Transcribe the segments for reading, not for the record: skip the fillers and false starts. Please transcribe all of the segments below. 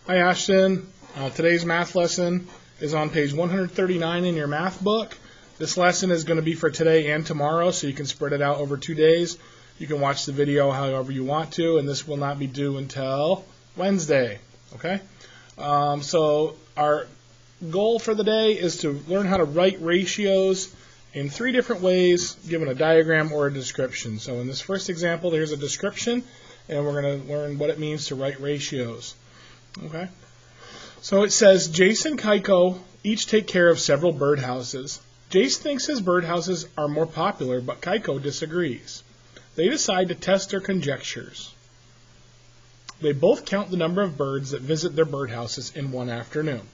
Hi Ashton, today's math lesson is on page 139 in your math book. This lesson is going to be for today and tomorrow, so you can spread it out over 2 days. You can watch the video however you want to, and this will not be due until Wednesday. Okay? So our goal for the day is to learn how to write ratios in 3 different ways, given a diagram or a description. So in this first example, there's a description, and we're going to learn what it means to write ratios. Okay, so it says Jace and Kaiko each take care of several birdhouses. Jace thinks his birdhouses are more popular, but Kaiko disagrees. They decide to test their conjectures. They both count the number of birds that visit their birdhouses in one afternoon.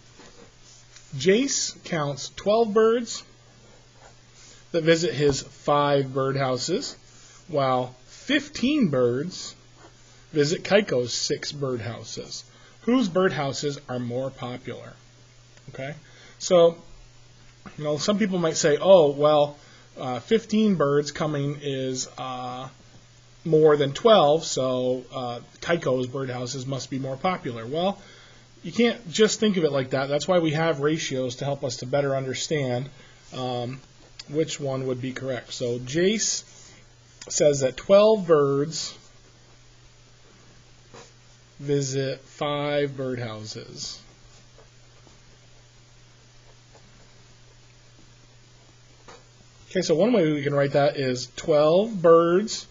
Jace counts 12 birds that visit his 5 birdhouses, while 15 birds visit Kaiko's 6 birdhouses. Whose birdhouses are more popular? Okay, so some people might say, oh, well, 15 birds coming is more than 12, so Kaiko's birdhouses must be more popular. Well, you can't just think of it like that. That's why we have ratios to help us to better understand which one would be correct. So Jace says that 12 birds visit 5 birdhouses. Okay, so one way we can write that is 12 birds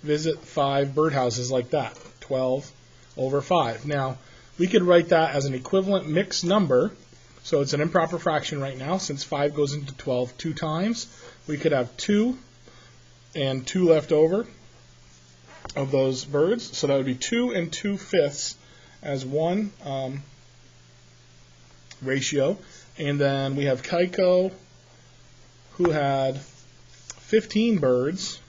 visit 5 birdhouses, like that. 12 over 5. Now, we could write that as an equivalent mixed number. So it's an improper fraction right now. Since 5 goes into 12 2 times, we could have 2 and 2 left over of those birds, so that would be 2 and 2/5 as one ratio. And then we have Kaiko, who had 15 birds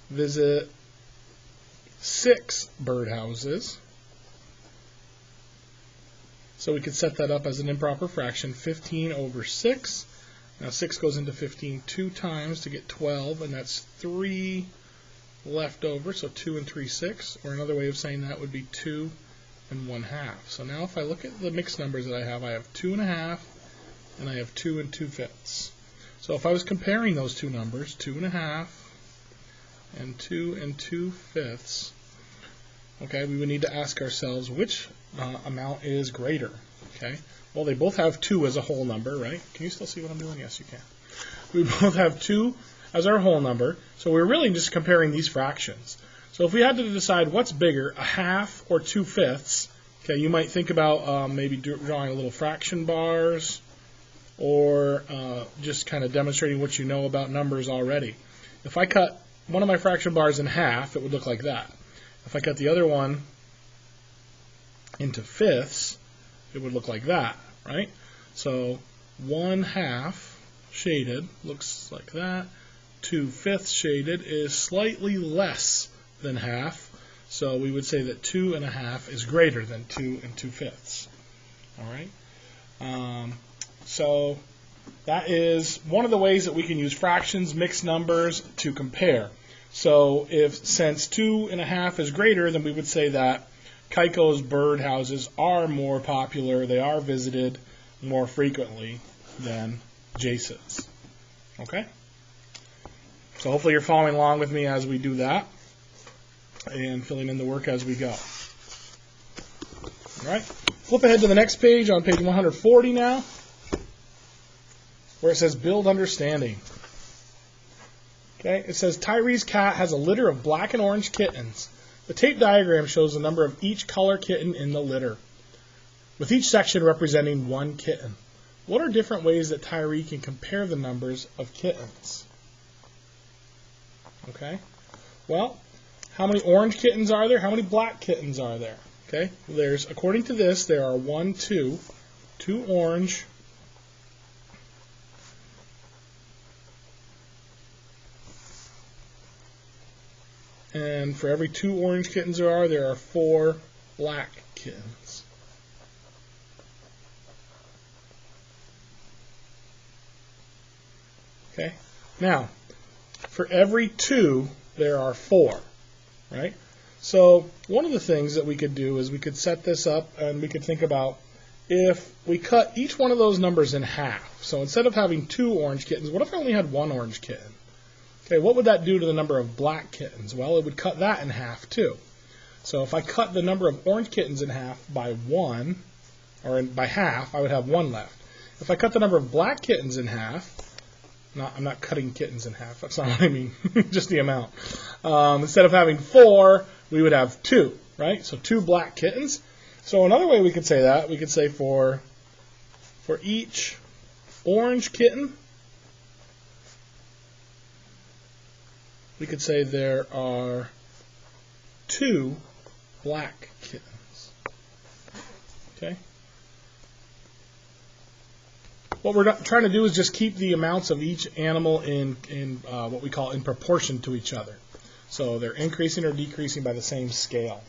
visit 6 birdhouses. So we could set that up as an improper fraction, 15 over 6. Now 6 goes into 15 2 times to get 12, and that's 3 left over, so 2 and 3, 6. Or another way of saying that would be 2 and 1/2. So now if I look at the mixed numbers that I have 2 1/2, and I have 2 and 2/5. So if I was comparing those two numbers, 2 1/2 and 2 and 2/5, okay, we would need to ask ourselves which amount is greater. Okay. Well, they both have 2 as a whole number, right? Can you still see what I'm doing? Yes, you can. We both have 2 as our whole number, so we're really just comparing these fractions. So if we had to decide what's bigger, 1/2 or 2/5, okay, you might think about maybe drawing a little fraction bars, or just kind of demonstrating what you know about numbers already. If I cut one of my fraction bars in half, it would look like that. If I cut the other one into fifths, it would look like that, right? So 1/2 shaded looks like that. 2/5 shaded is slightly less than half, so we would say that 2 1/2 is greater than 2 and 2/5. All right. So that is one of the ways that we can use fractions, mixed numbers, to compare. So since 2 1/2 is greater, then we would say that Kaiko's birdhouses are more popular. They are visited more frequently than Jace's. Okay? So hopefully you're following along with me as we do that and filling in the work as we go. All right? Flip ahead to the next page, on page 140 now, where it says build understanding. Okay? It says Tyree's cat has a litter of black and orange kittens. The tape diagram shows the number of each color kitten in the litter, with each section representing one kitten. What are different ways that Tyree can compare the numbers of kittens? Okay, well, how many orange kittens are there? How many black kittens are there? Okay, according to this, there are 2 orange, and for every 2 orange kittens there are 4 black kittens. Okay, now for every 2 there are 4, right? So one of the things that we could do is we could set this up and we could think about if we cut each one of those numbers in half. So instead of having 2 orange kittens, what if I only had 1 orange kitten? Okay, what would that do to the number of black kittens? Well, it would cut that in half too. So if I cut the number of orange kittens in half by 1, or by half, I would have 1 left. If I cut the number of black kittens in half, I'm not cutting kittens in half, that's not what I mean, just the amount. Instead of having 4, we would have 2, right? So 2 black kittens. So another way we could say that, we could say for each orange kitten, we could say there are 2 black kittens. Okay? What we're trying to do is just keep the amounts of each animal in what we call in proportion to each other. So they're increasing or decreasing by the same scale.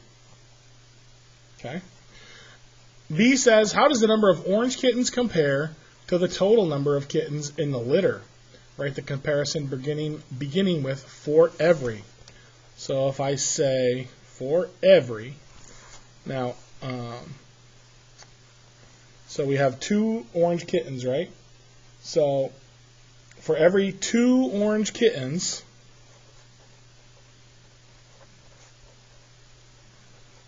Okay? B says, how does the number of orange kittens compare to the total number of kittens in the litter? Write the comparison beginning with for every. So if I say for every, now, so we have 2 orange kittens, right? So for every 2 orange kittens,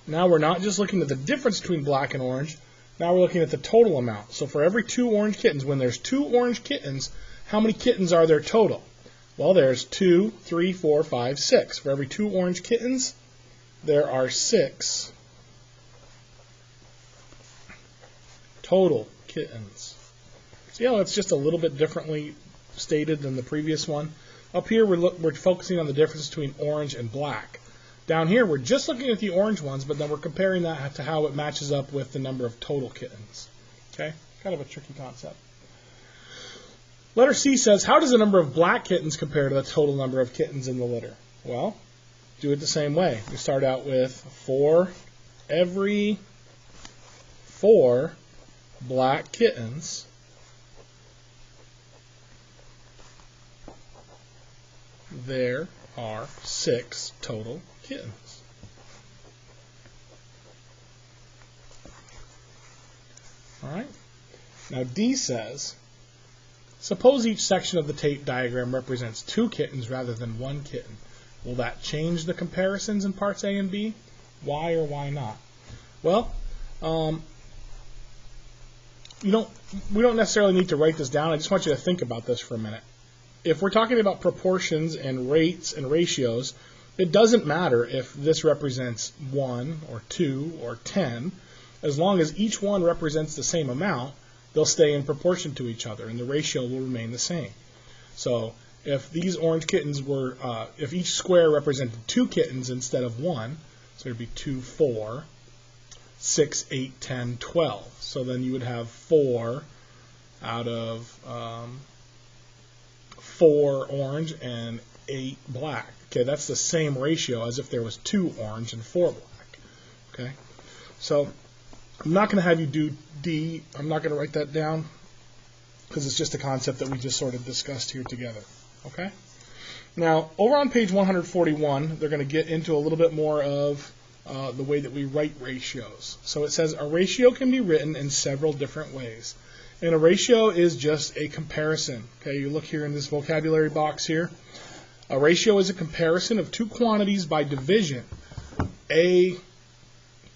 now we're not just looking at the difference between black and orange, now we're looking at the total amount. So for every 2 orange kittens, when there's 2 orange kittens, how many kittens are there total? Well, there's 2, 3, 4, 5, 6. For every 2 orange kittens, there are 6 total kittens. See how it's just a little bit differently stated than the previous one? Up here, we're focusing on the difference between orange and black. Down here, we're just looking at the orange ones, but then we're comparing that to how it matches up with the number of total kittens. Okay? Kind of a tricky concept. Letter C says, how does the number of black kittens compare to the total number of kittens in the litter? Well, do it the same way. We start out with for every 4 black kittens, there are 6 total kittens. All right. Now D says, suppose each section of the tape diagram represents 2 kittens rather than 1 kitten. Will that change the comparisons in parts A and B? Why or why not? Well, we don't necessarily need to write this down. I just want you to think about this for a minute. If we're talking about proportions and rates and ratios, it doesn't matter if this represents 1 or 2 or 10. As long as each one represents the same amount, they'll stay in proportion to each other, and the ratio will remain the same. So if these orange kittens were, if each square represented 2 kittens instead of 1, so it would be 2, 4, 6, 8, 10, 12. So then you would have 4 out of 4 orange and 8 black. Okay, that's the same ratio as if there was 2 orange and 4 black. Okay, so I'm not going to have you do D. I'm not going to write that down because it's just a concept that we just sort of discussed here together. Okay. Now, over on page 141, they're going to get into a little bit more of the way that we write ratios. So it says a ratio can be written in several different ways. And a ratio is just a comparison. Okay, you look here in this vocabulary box here. A ratio is a comparison of 2 quantities by division. A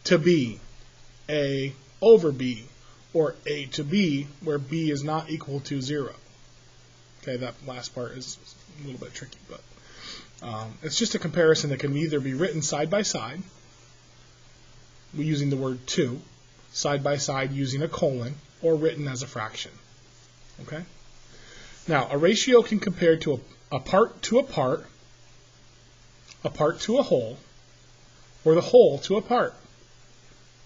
to B, A over B, or A to B, where B is not equal to 0. Okay, that last part is a little bit tricky, but it's just a comparison that can either be written side by side, using the word to, side by side using a colon, or written as a fraction. Okay? Now, a ratio can compare to a part to a part to a whole, or the whole to a part.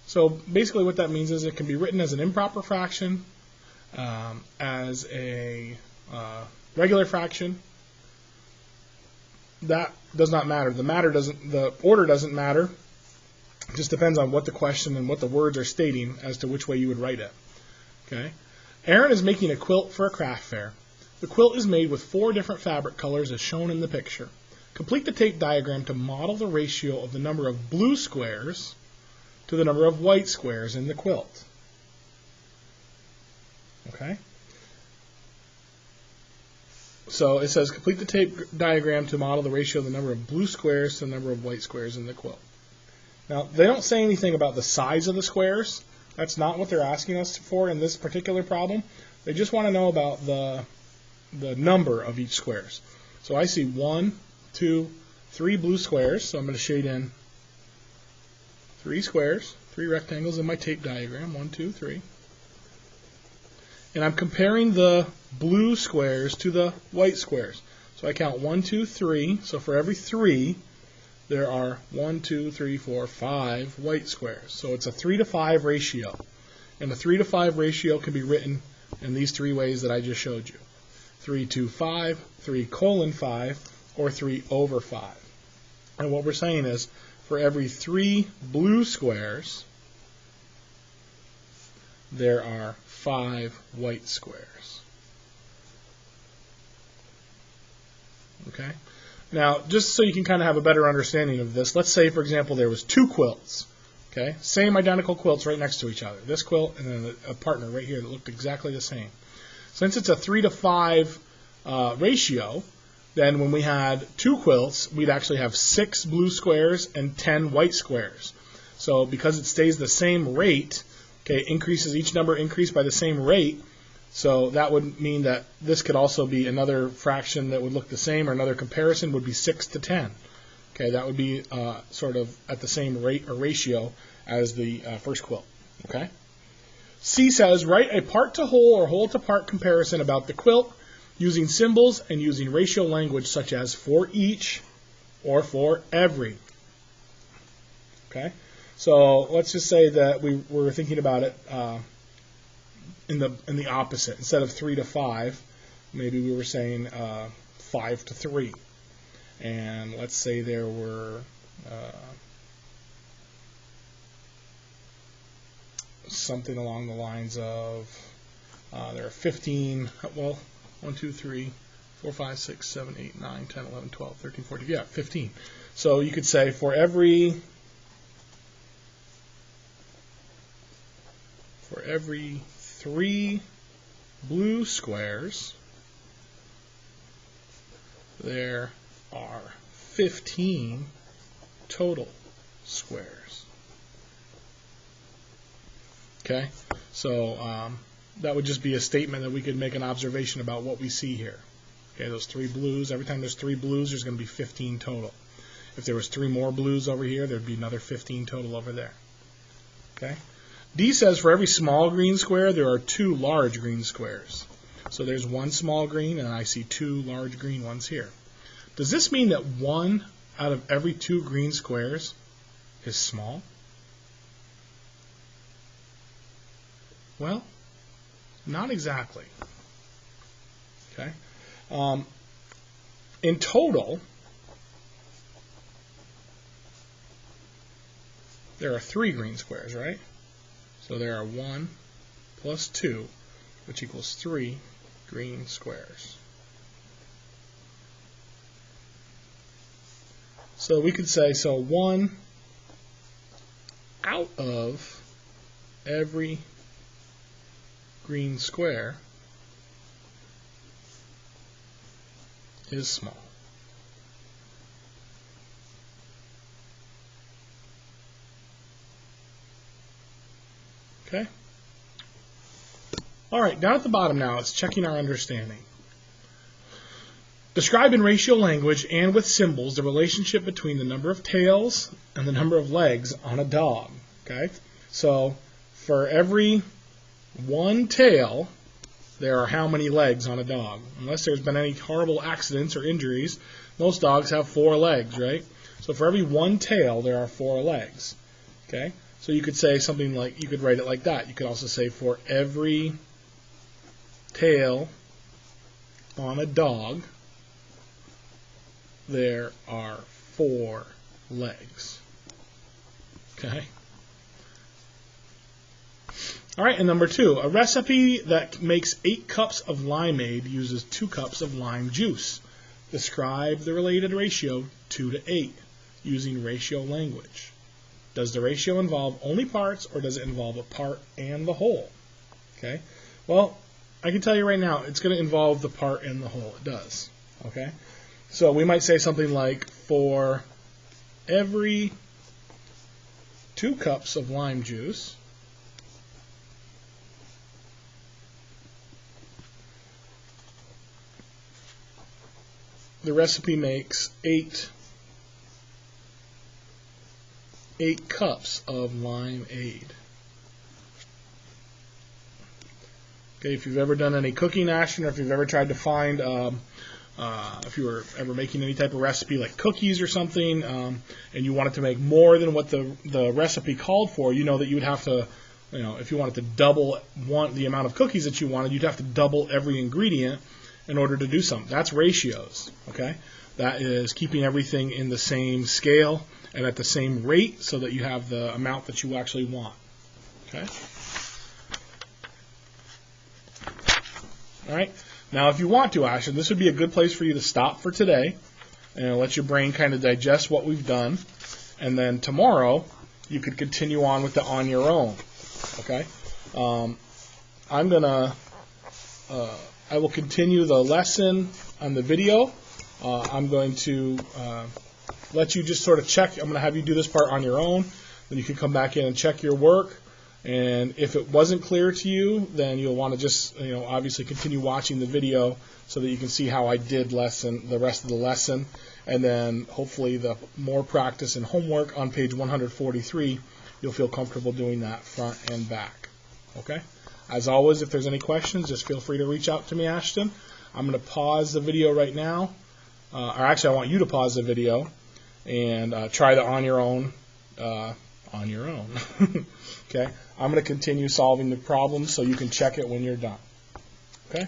So basically what that means is it can be written as an improper fraction, as a regular fraction. That does not matter. The order doesn't matter. It just depends on what the question and what the words are stating as to which way you would write it. Okay. Aaron is making a quilt for a craft fair. The quilt is made with 4 different fabric colors as shown in the picture. complete the tape diagram to model the ratio of the number of blue squares to the number of white squares in the quilt. Okay? So it says complete the tape diagram to model the ratio of the number of blue squares to the number of white squares in the quilt. Now, they don't say anything about the size of the squares. That's not what they're asking us for in this particular problem. They just want to know about the number of each squares. So I see 1, 2, 3 blue squares, so I'm going to shade in 3 squares, 3 rectangles in my tape diagram, 1, 2, 3. And I'm comparing the blue squares to the white squares. So I count 1, 2, 3. So for every 3, there are 1, 2, 3, 4, 5 white squares. So it's a 3 to 5 ratio. And the 3 to 5 ratio can be written in these 3 ways that I just showed you. 3 to 5, 3 colon 5, or 3 over 5. And what we're saying is, for every 3 blue squares, there are 5 white squares. Okay? Now, just so you can kind of have a better understanding of this, let's say, for example, there was 2 quilts. Okay? Same identical quilts right next to each other. This quilt and then a partner right here that looked exactly the same. Since it's a 3 to 5 ratio, then when we had 2 quilts, we'd actually have 6 blue squares and 10 white squares. So because it stays the same rate, okay, increases, each number increased by the same rate, so that would mean that this could also be another fraction that would look the same, or another comparison would be 6 to 10. Okay, that would be sort of at the same rate or ratio as the first quilt. Okay. C says, write a part-to-whole or whole-to-part comparison about the quilt using symbols and using ratio language such as for each or for every. Okay, so let's just say that we were thinking about it in the opposite. Instead of 3 to 5, maybe we were saying 5 to 3. And let's say there were something along the lines of there are 15, well, 1, 2, 3, 4, 5, 6, 7, 8, 9, 10, 11, 12, 13, 14, yeah, 15. So you could say for every 3 blue squares, there are 15 total squares. Okay, so that would just be a statement that we could make an observation about what we see here. Okay, those 3 blues, every time there's 3 blues, there's going to be 15 total. If there was 3 more blues over here, there'd be another 15 total over there. Okay. D says for every small green square, there are 2 large green squares. So there's 1 small green, and I see 2 large green ones here. Does this mean that 1 out of every 2 green squares is small? Well, not exactly. Okay. In total, there are 3 green squares, right? So there are 1 plus 2, which equals 3 green squares. So we could say, so 1 out of every green square is small. Okay? All right, down at the bottom now, it's checking our understanding. Describe in ratio language and with symbols the relationship between the number of tails and the number of legs on a dog. Okay? So for every 1 tail, there are how many legs on a dog? Unless there's been any horrible accidents or injuries, most dogs have 4 legs, right? So for every 1 tail, there are 4 legs. Okay? So you could say something like, you could write it like that. You could also say for every tail on a dog, there are 4 legs. Okay? All right, and number 2, a recipe that makes 8 cups of limeade uses 2 cups of lime juice. Describe the related ratio 2 to 8 using ratio language. Does the ratio involve only parts, or does it involve a part and the whole? Okay. Well, I can tell you right now, it's going to involve the part and the whole. It does. Okay. So we might say something like, for every 2 cups of lime juice, the recipe makes 8 cups of limeade. Okay, if you've ever done any cooking action, or if you've ever tried to find, if you were ever making any type of recipe like cookies or something, and you wanted to make more than what the recipe called for, you know that you would have to, if you wanted to double the amount of cookies that you wanted, you'd have to double every ingredient in order to do something. That's ratios. Okay, that is keeping everything in the same scale and at the same rate so that you have the amount that you actually want. Okay. All right. Now, if you want to, Ashton, this would be a good place for you to stop for today and let your brain kind of digest what we've done. And then tomorrow, you could continue on with the on your own. Okay. I will continue the lesson on the video. I'm going to let you just sort of check. I'm going to have you do this part on your own. Then you can come back in and check your work. And if it wasn't clear to you, then you'll want to just, obviously continue watching the video so that you can see how I did the rest of the lesson. And then hopefully the more practice and homework on page 143, you'll feel comfortable doing that front and back. Okay? As always, if there's any questions, just feel free to reach out to me, Ashton. I'm going to pause the video right now. Or actually, I want you to pause the video and try the on your own. Okay? I'm going to continue solving the problem so you can check it when you're done. Okay?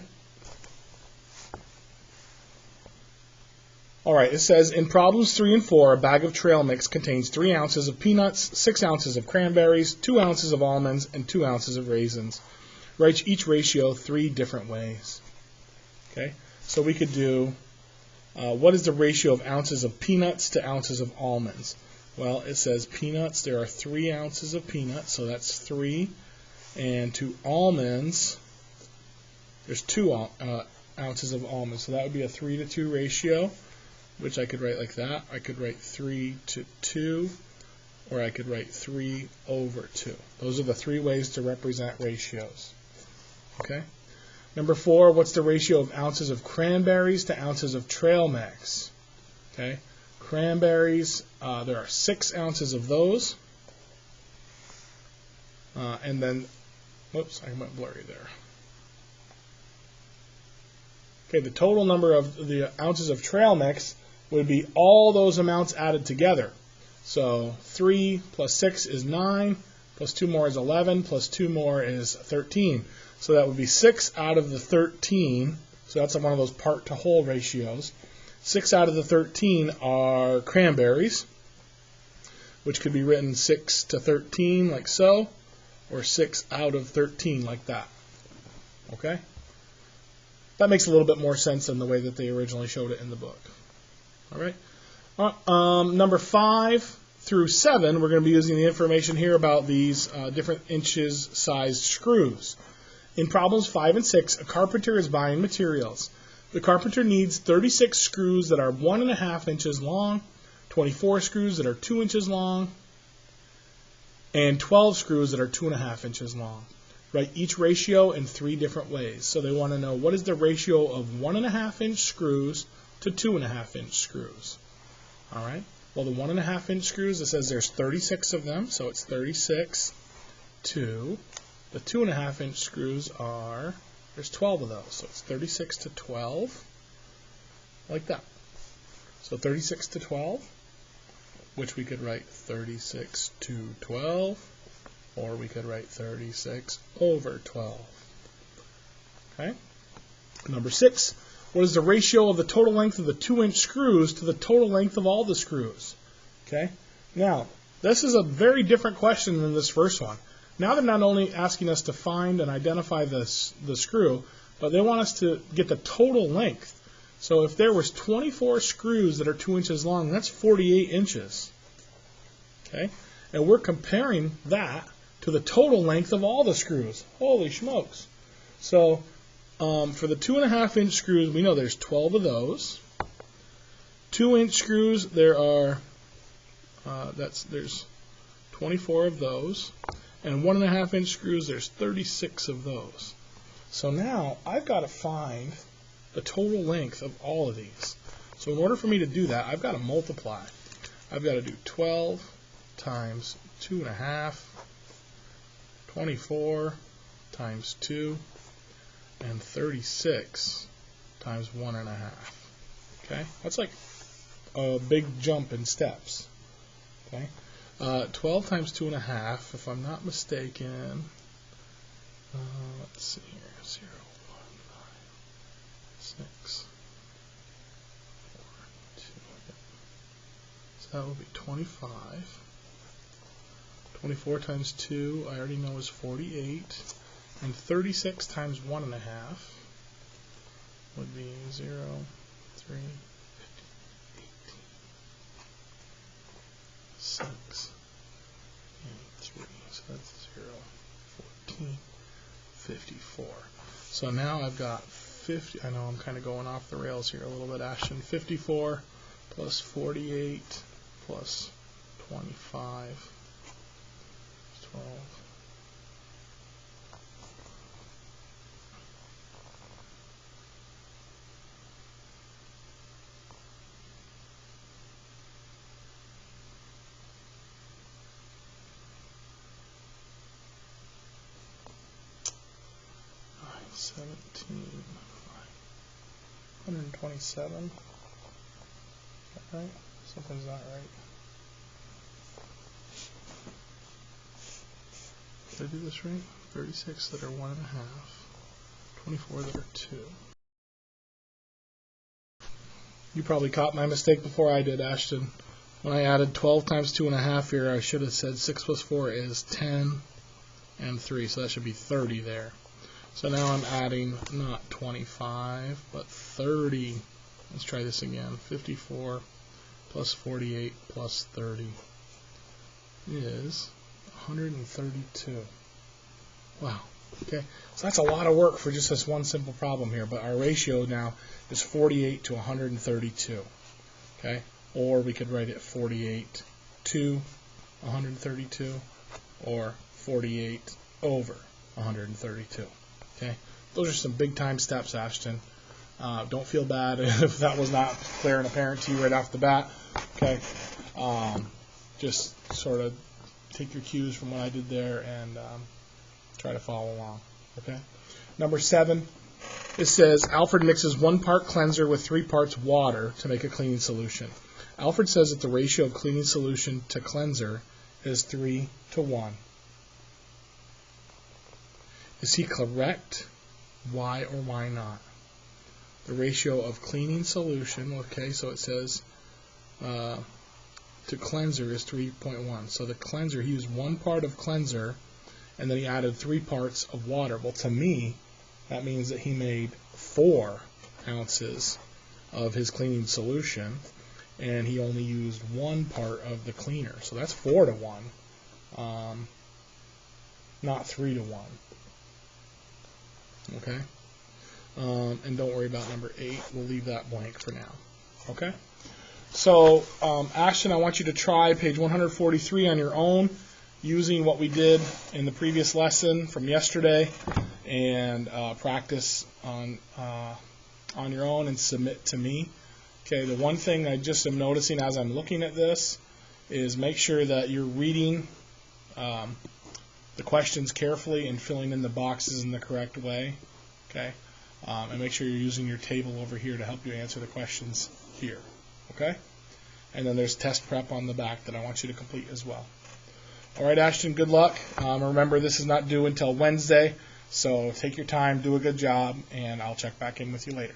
All right, it says, in problems 3 and 4, a bag of trail mix contains 3 ounces of peanuts, 6 ounces of cranberries, 2 ounces of almonds, and 2 ounces of raisins. Write each ratio 3 different ways. Okay? So we could do, what is the ratio of ounces of peanuts to ounces of almonds? Well, it says peanuts, there are 3 ounces of peanuts, so that's 3. And to almonds, there's 2 ounces of almonds, so that would be a 3 to 2 ratio, which I could write like that. I could write 3 to 2, or I could write 3 over 2. Those are the 3 ways to represent ratios. Okay? Number 4, what's the ratio of ounces of cranberries to ounces of trail mix? Okay? Cranberries, there are 6 ounces of those. And then, whoops, I went blurry there. Okay, the total number of the ounces of trail mix would be all those amounts added together. So 3 plus 6 is 9, plus 2 more is 11, plus 2 more is 13. So that would be 6 out of the 13. So that's one of those part to whole ratios. 6 out of the 13 are cranberries, which could be written 6 to 13 like so, or 6 out of 13 like that. Okay? That makes a little bit more sense than the way that they originally showed it in the book. All right? Number 5 through 7, we're going to be using the information here about these different inches sized screws. In problems 5 and 6, a carpenter is buying materials. The carpenter needs 36 screws that are 1.5 inches long, 24 screws that are 2 inches long, and 12 screws that are 2.5 inches long. Write each ratio in 3 different ways. So they want to know, what is the ratio of 1.5 inch screws to 2.5 inch screws? All right. Well, the 1.5 inch screws, it says there's 36 of them, so it's 36 to the 2.5 inch screws are, there's 12 of those, so it's 36 to 12, like that. So 36 to 12, which we could write 36 to 12, or we could write 36 over 12. Okay. Number 6, what is the ratio of the total length of the 2-inch screws to the total length of all the screws? Okay. Now, this is a very different question than this first one. Now they're not only asking us to find and identify the screw, but they want us to get the total length. So if there was 24 screws that are 2 inches long, that's 48 inches. Okay? And we're comparing that to the total length of all the screws. Holy smokes. So for the 2.5 inch screws, we know there's 12 of those. 2 inch screws, there's 24 of those. And 1.5 inch screws, there's 36 of those. So now I've got to find the total length of all of these. So in order for me to do that, I've got to multiply. I've got to do 12 times 2.5, 24 times 2, and 36 times 1.5. Okay, that's like a big jump in steps. Okay, 12 times 2.5, if I'm not mistaken. Let's see here. 0, 1, 9, 6, 4, 2. So that will be 25. 24 times 2, I already know is 48. And 36 times 1.5 would be 0, 3, 15, 18, 6, and 3. So that's 0, 14, 54. So now I've got 50. I know I'm kind of going off the rails here a little bit, Ashton. 54 plus 48 plus 25. 12. Nine, 17, 127. Is that right? Something's not right. Did I do this right? 36 that are 1.5, 24 that are 2. You probably caught my mistake before I did, Ashton. When I added 12 times 2.5 here, I should have said 6 plus 4 is 10 and 3, so that should be 30 there. So now I'm adding not 25, but 30. Let's try this again. 54 plus 48 plus 30 is 132. Wow. Okay, so that's a lot of work for just this one simple problem here, but our ratio now is 48 to 132. Okay, or we could write it 48 to 132, or 48 over 132. Okay, those are some big time steps, Ashton. Don't feel bad if that was not clear and apparent to you right off the bat. Okay, just sort of take your cues from what I did there and try to follow along. Okay. Number 7, it says Alfred mixes 1 part cleanser with 3 parts water to make a cleaning solution. Alfred says that the ratio of cleaning solution to cleanser is 3 to 1. Is he correct? Why or why not? The ratio of cleaning solution, okay, so it says to cleanser is 3.1. So the cleanser, he used 1 part of cleanser, and then he added 3 parts of water. Well, to me, that means that he made 4 ounces of his cleaning solution, and he only used 1 part of the cleaner. So that's 4 to 1, not 3 to 1. Okay? And don't worry about number 8. We'll leave that blank for now. Okay? So, Ashton, I want you to try page 143 on your own, using what we did in the previous lesson from yesterday, and practice on your own and submit to me. Okay, the one thing I just am noticing as I'm looking at this is make sure that you're reading the questions carefully and filling in the boxes in the correct way. Okay, and make sure you're using your table over here to help you answer the questions here. Okay, and then there's test prep on the back that I want you to complete as well. All right, Ashton, good luck. Remember, this is not due until Wednesday, so take your time, do a good job, and I'll check back in with you later.